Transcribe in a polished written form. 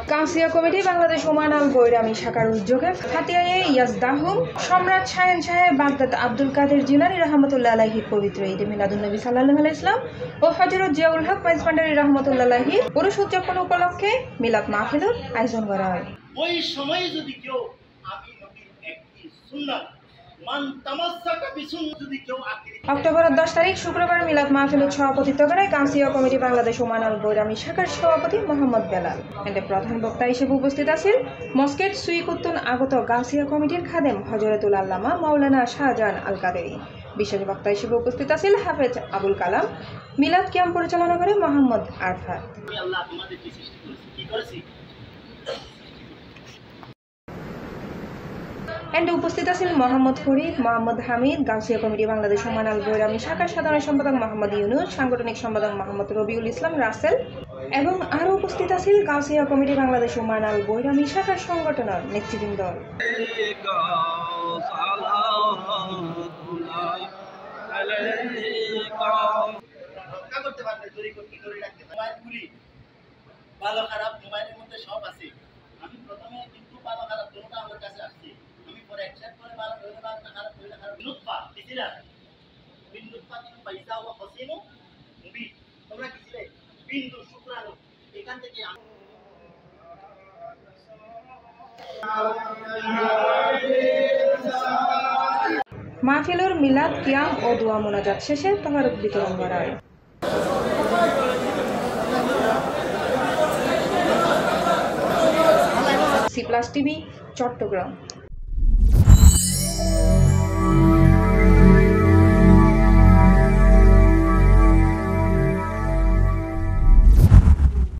Council committee Bangladesh Oman আল বৈরামী শাখার উদ্যোগে হাতিয়ায়ে ইয়াজদাহুম সম্রাট শাহেন সাহেব বাগদাদ আব্দুল কাদের জিলানী রহমতুল্লাহ আলাইহির পবিত্র ঈদে মিলাদুন্নবী সাল্লাল্লাহু আলাইহি ইসলাম ও হযরত জিয়াউল হক মাইজ ভান্ডারী রহমতুল্লাহ আলাইহির পুরুষ উদযাপন উপলক্ষে মিলাদ মাহফিলের আয়োজন করা হয়। ওই সময় যদি কেউ আমি নবীর একটি সুন্নাত মান তামাসসাকা বিসুন্নাত যদি কেউ অক্টোবরের 10 তারিখ শুক্রবার মিলাদ মাহফিলের সভাপতিত্ব করে কাউন্সিল কমিটি বাংলাদেশ ওমান আল বৈরামী শাখার সভাপতি মোহাম্মদ বেলাল। এতে প্রধান বক্তা হিসেবে উপস্থিত আছেন মসকেট সুইকুত্তুন আগত কাউন্সিল কমিটির খাদেম হযরতুল আল্লামা মাওলানা শাহজাহান আল কাদেরী। বিশেষ বক্তা হিসেবে উপস্থিত আছেন হাফেজ আবুল কালাম। মিলাদ ক্যাম্প পরিচালনা করে মোহাম্মদ আরফাত। আল্লাহ তোমাদেরকে সৃষ্টি করেছে, কি করেছে? এন্ডে উপস্থিত আছেন মোহাম্মদ ফরিদ, মোহাম্মদ হামিদ, গাউসিয়া কমিটি বাংলাদেশ ওমান আল বৈরামী শাখার সাধারণ সম্পাদক মোহাম্মদ ইউনুস, সাংগঠনিক সম্পাদক মোহাম্মদ রবিউল ইসলাম রাসেল এবং আরও উপস্থিত আছেন গাউসিয়া কমিটি বাংলাদেশ ওমান আল বৈরামী শাখার সংগঠনের নেতৃবৃন্দ। ভালো খারাপ মোবাইলের মধ্যে সব আছে। আমি প্রথমে কিন্তু ভালো খারাপ দুটোটা আমার কাছে আসছে, আমি পরে অ্যাকসেপ্ট করে ভালো হইলে ভালো না খারাপ হইলে খারাপ। বিনুৎপা দিছিলা বিনুৎপা তিন পয়সা ও হসিনু মুবি তোমরা কিছিলে বিন্দু শুক্রাণু এখান থেকে মাহফিলের মিলাদ কিয়াম ও দোয়া মোনাজাত শেষে তহরত বিতরণ করা হয়। C+ TV Chittagong.